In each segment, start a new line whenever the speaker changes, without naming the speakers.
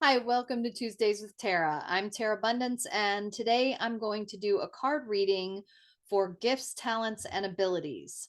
Hi, welcome to Tuesdays with Tara. I'm Tara Bundance, and today I'm going to do a card reading for gifts, talents, and abilities.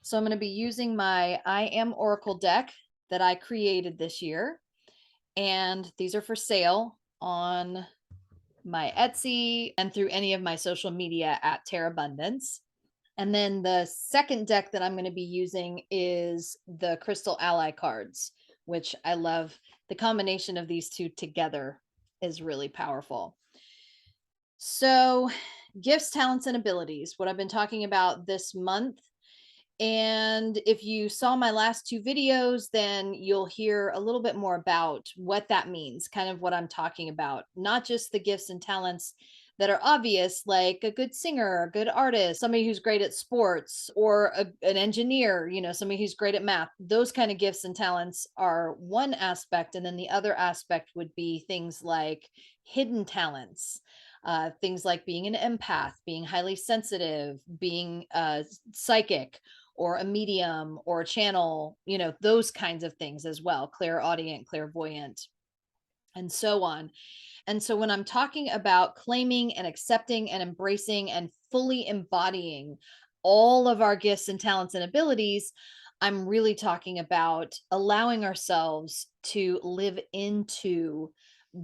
So I'm going to be using my I Am Oracle deck that I created this year, and these are for sale on my Etsy and through any of my social media at Tara Bundance. And then the second deck that I'm going to be using is the Crystal Ally cards, which I love. The combination of these two together is really powerful. So, gifts, talents, and abilities, what I've been talking about this month. And if you saw my last two videos, then you'll hear a little bit more about what that means, kind of what I'm talking about, not just the gifts and talents that are obvious, like a good singer, a good artist, somebody who's great at sports, or an engineer, somebody who's great at math. Those kind of gifts and talents are one aspect. And then the other aspect would be things like hidden talents. Things like being an empath, being highly sensitive, being psychic, or a medium or a channel, those kinds of things as well, clairaudient, clairvoyant, and so on. And so when I'm talking about claiming and accepting and embracing and fully embodying all of our gifts and talents and abilities, I'm really talking about allowing ourselves to live into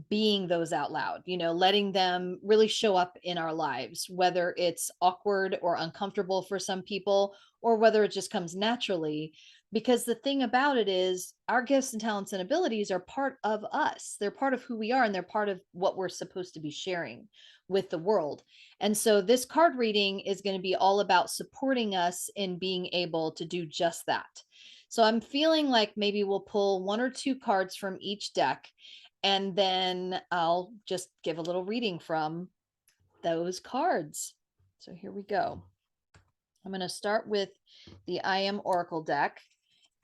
being those out loud, letting them really show up in our lives, whether it's awkward or uncomfortable for some people, or whether it just comes naturally. Because the thing about it is, our gifts and talents and abilities are part of us. They're part of who we are, and they're part of what we're supposed to be sharing with the world. And so, this card reading is going to be all about supporting us in being able to do just that. So, I'm feeling like maybe we'll pull one or two cards from each deck, and then I'll just give a little reading from those cards. So here we go. I'm going to start with the I Am Oracle deck,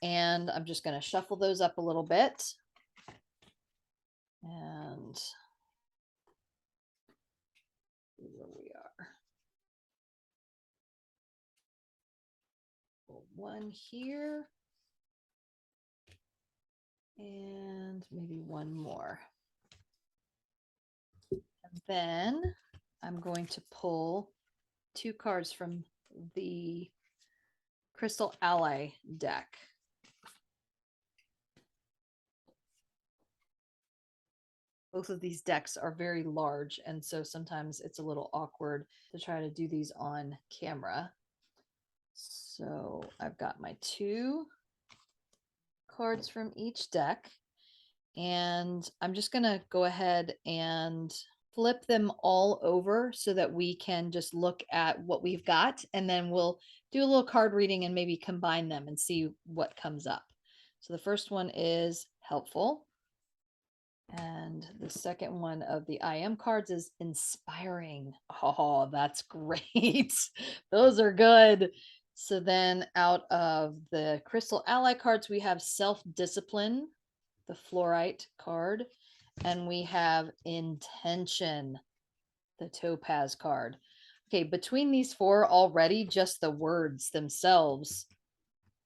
and I'm just going to shuffle those up a little bit. And where we are. One here. And maybe one more. And then I'm going to pull two cards from the Crystal Ally deck. Both of these decks are very large, and so sometimes it's a little awkward to try to do these on camera. So I've got my two cards from each deck, and I'm just going to go ahead and flip them all over so that we can just look at what we've got, and then we'll do a little card reading and maybe combine them and see what comes up. So the first one is helpful. And the second one of the I Am cards is inspiring. Oh, that's great. Those are good. So then out of the Crystal Ally cards, we have self-discipline, the fluorite card, and we have intention, the topaz card. Okay, between these four already, just the words themselves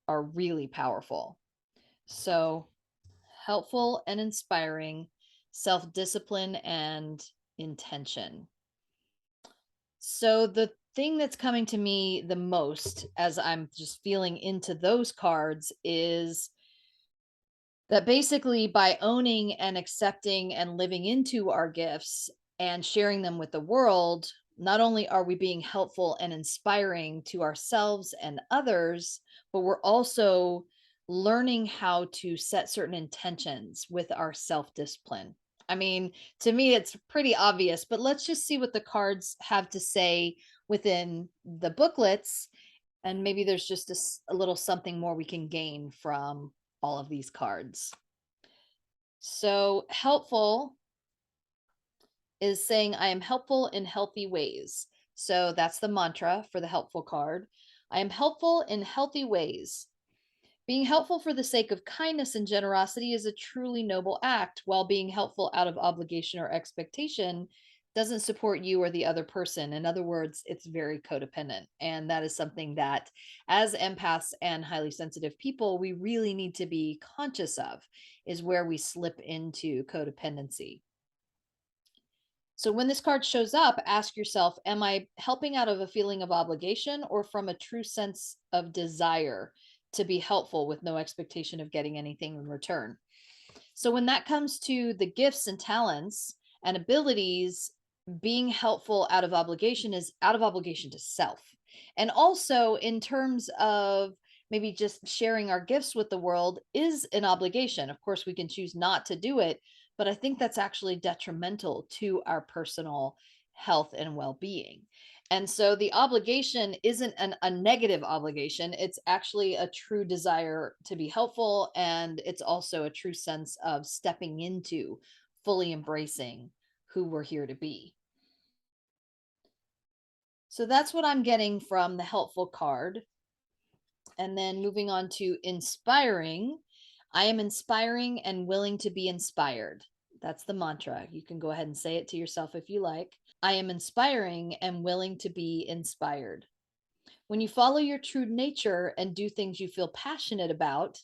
are really powerful. So helpful and inspiring, self-discipline, and intention. So the thing that's coming to me the most as I'm just feeling into those cards is that basically by owning and accepting and living into our gifts and sharing them with the world, not only are we being helpful and inspiring to ourselves and others, but we're also learning how to set certain intentions with our self-discipline. I mean, to me, it's pretty obvious, but let's just see what the cards have to say within the booklets. And maybe there's just a little something more we can gain from all of these cards. So, helpful is saying, I am helpful in healthy ways. So, that's the mantra for the helpful card. I am helpful in healthy ways. Being helpful for the sake of kindness and generosity is a truly noble act, while being helpful out of obligation or expectation doesn't support you or the other person. In other words, it's very codependent. And that is something that, as empaths and highly sensitive people, we really need to be conscious of, is where we slip into codependency. So when this card shows up, ask yourself, am I helping out of a feeling of obligation or from a true sense of desire to be helpful with no expectation of getting anything in return? So when that comes to the gifts and talents and abilities, being helpful out of obligation is out of obligation to self. And also in terms of maybe just sharing our gifts with the world is an obligation. Of course, we can choose not to do it, but I think that's actually detrimental to our personal health and well-being. And so the obligation isn't a negative obligation. It's actually a true desire to be helpful. And it's also a true sense of stepping into fully embracing who we're here to be. So that's what I'm getting from the helpful card. And then moving on to inspiring, I am inspiring and willing to be inspired. That's the mantra. You can go ahead and say it to yourself if you like. I am inspiring and willing to be inspired. When you follow your true nature and do things you feel passionate about,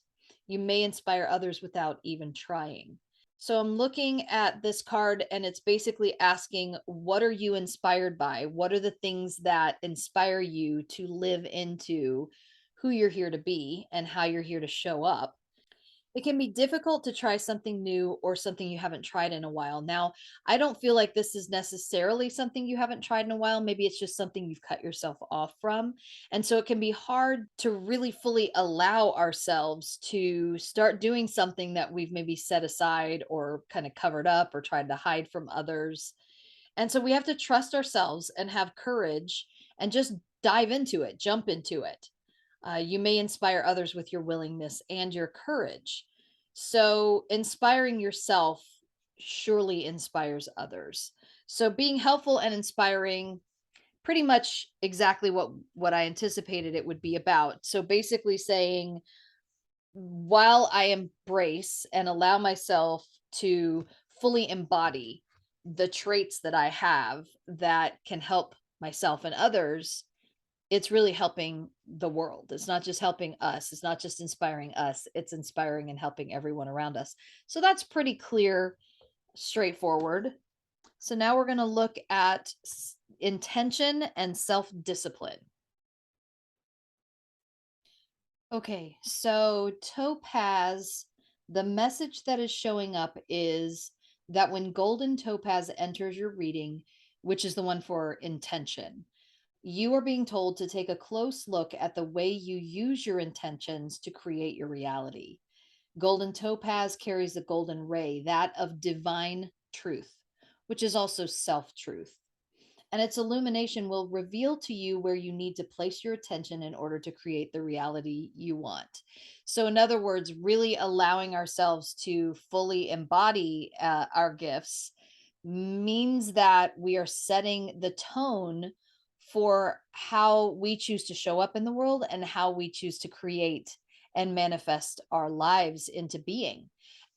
you may inspire others without even trying. So I'm looking at this card and it's basically asking, what are you inspired by? What are the things that inspire you to live into who you're here to be and how you're here to show up? It can be difficult to try something new or something you haven't tried in a while. Now, I don't feel like this is necessarily something you haven't tried in a while. Maybe it's just something you've cut yourself off from. And so it can be hard to really fully allow ourselves to start doing something that we've maybe set aside or kind of covered up or tried to hide from others. And so we have to trust ourselves and have courage and just dive into it, jump into it. You may inspire others with your willingness and your courage. So, inspiring yourself surely inspires others. So, being helpful and inspiring, pretty much exactly what I anticipated it would be about. So, basically saying, while I embrace and allow myself to fully embody the traits that I have that can help myself and others, it's really helping the world. It's not just helping us. It's not just inspiring us. It's inspiring and helping everyone around us. So that's pretty clear, straightforward. So now we're going to look at intention and self-discipline. Okay, so topaz, the message that is showing up is that when golden topaz enters your reading, which is the one for intention, you are being told to take a close look at the way you use your intentions to create your reality. Golden topaz carries the golden ray, that of divine truth, which is also self truth. And its illumination will reveal to you where you need to place your attention in order to create the reality you want. So, in other words, really allowing ourselves to fully embody our gifts means that we are setting the tone for how we choose to show up in the world and how we choose to create and manifest our lives into being.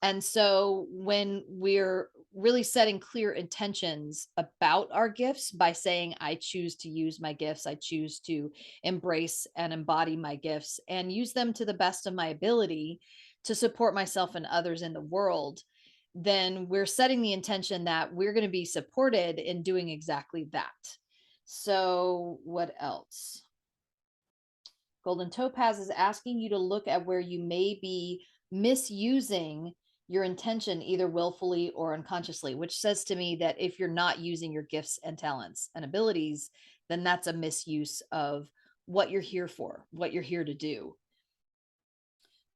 And so when we're really setting clear intentions about our gifts by saying, I choose to use my gifts, I choose to embrace and embody my gifts and use them to the best of my ability to support myself and others in the world, then we're setting the intention that we're going to be supported in doing exactly that. So, what else? Golden Topaz is asking you to look at where you may be misusing your intention, either willfully or unconsciously, which says to me that if you're not using your gifts and talents and abilities, then that's a misuse of what you're here for, what you're here to do.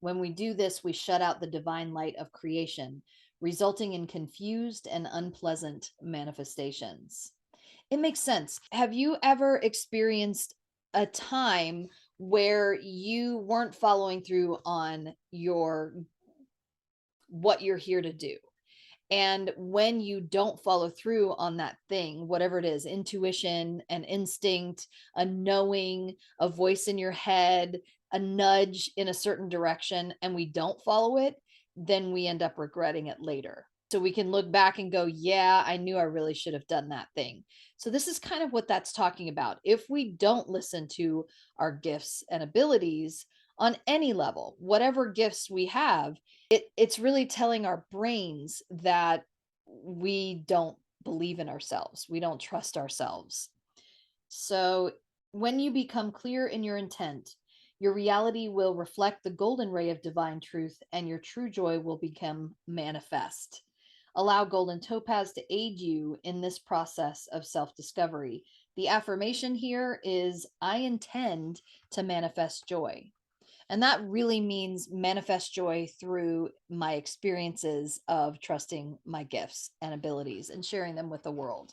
When we do this, we shut out the divine light of creation, resulting in confused and unpleasant manifestations. It makes sense. Have you ever experienced a time where you weren't following through on your what you're here to do? And when you don't follow through on that thing, whatever it is, intuition, an instinct, a knowing, a voice in your head, a nudge in a certain direction, and we don't follow it, then we end up regretting it later. So we can look back and go, yeah, I knew I really should have done that thing. So this is kind of what that's talking about. If we don't listen to our gifts and abilities on any level, whatever gifts we have, it's really telling our brains that we don't believe in ourselves. We don't trust ourselves. So when you become clear in your intent, your reality will reflect the golden ray of divine truth and your true joy will become manifest. Allow golden topaz to aid you in this process of self discovery. The affirmation here is I intend to manifest joy. And that really means manifest joy through my experiences of trusting my gifts and abilities and sharing them with the world.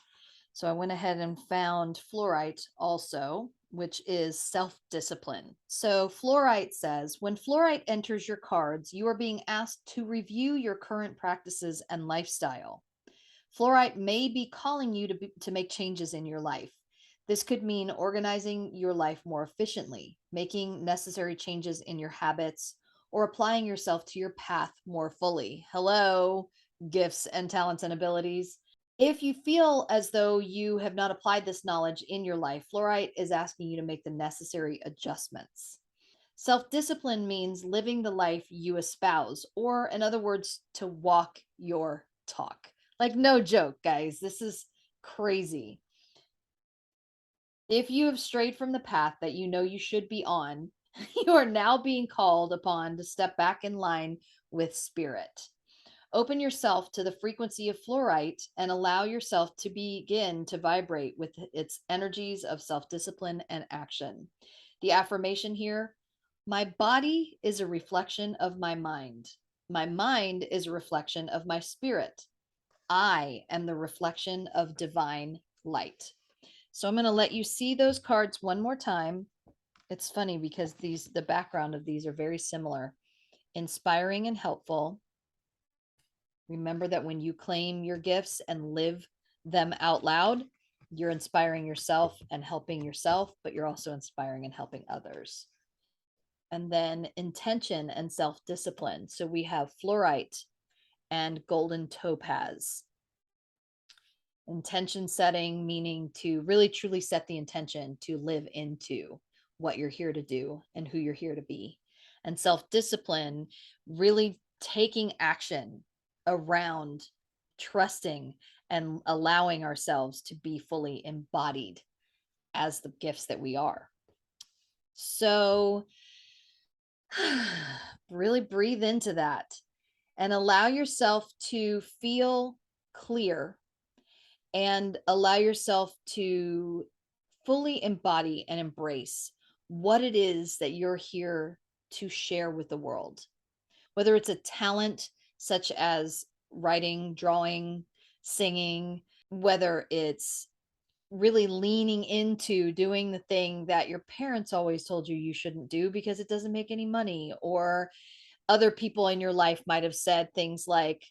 So I went ahead and found fluorite also, which is self discipline. So fluorite says when fluorite enters your cards, you are being asked to review your current practices and lifestyle. Fluorite may be calling you to make changes in your life. This could mean organizing your life more efficiently, making necessary changes in your habits, or applying yourself to your path more fully. Hello, gifts and talents and abilities. If you feel as though you have not applied this knowledge in your life, fluorite is asking you to make the necessary adjustments. Self discipline means living the life you espouse, or in other words, to walk your talk. Like, no joke, guys. This is crazy. If you have strayed from the path that you know you should be on, you are now being called upon to step back in line with spirit. Open yourself to the frequency of fluorite and allow yourself to begin to vibrate with its energies of self discipline and action. The affirmation here: my body is a reflection of my mind. My mind is a reflection of my spirit. I am the reflection of divine light. So I'm going to let you see those cards one more time. It's funny because the background of these are very similar. Inspiring and helpful. Remember that when you claim your gifts and live them out loud, you're inspiring yourself and helping yourself, but you're also inspiring and helping others. And then intention and self discipline. So we have fluorite and golden topaz. Intention setting, meaning to really truly set the intention to live into what you're here to do and who you're here to be. And self discipline, really taking action around trusting and allowing ourselves to be fully embodied as the gifts that we are. So, really breathe into that and allow yourself to feel clear and allow yourself to fully embody and embrace what it is that you're here to share with the world. Whether it's a talent such as writing, drawing, singing, whether it's really leaning into doing the thing that your parents always told you you shouldn't do because it doesn't make any money, or other people in your life might have said things like,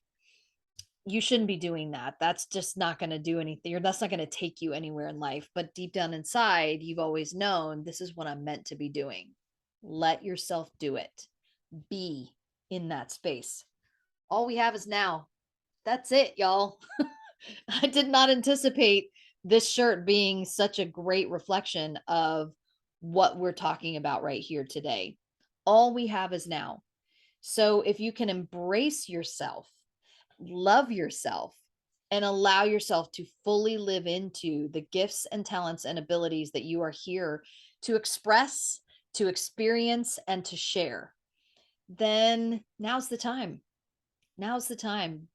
you shouldn't be doing that. That's just not going to do anything. Or that's not going to take you anywhere in life. But deep down inside, you've always known this is what I'm meant to be doing. Let yourself do it. Be in that space. All we have is now. That's it, y'all. I did not anticipate this shirt being such a great reflection of what we're talking about right here today. All we have is now. So if you can embrace yourself, love yourself, and allow yourself to fully live into the gifts and talents and abilities that you are here to express, to experience, and to share, then now's the time. Now's the time.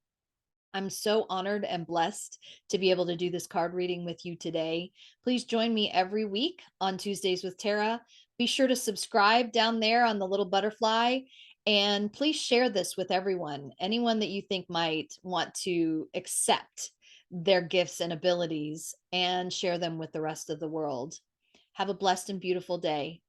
I'm so honored and blessed to be able to do this card reading with you today. Please join me every week on Tuesdays with Terra. Be sure to subscribe down there on the little butterfly, and please share this with everyone, anyone that you think might want to accept their gifts and abilities and share them with the rest of the world. Have a blessed and beautiful day.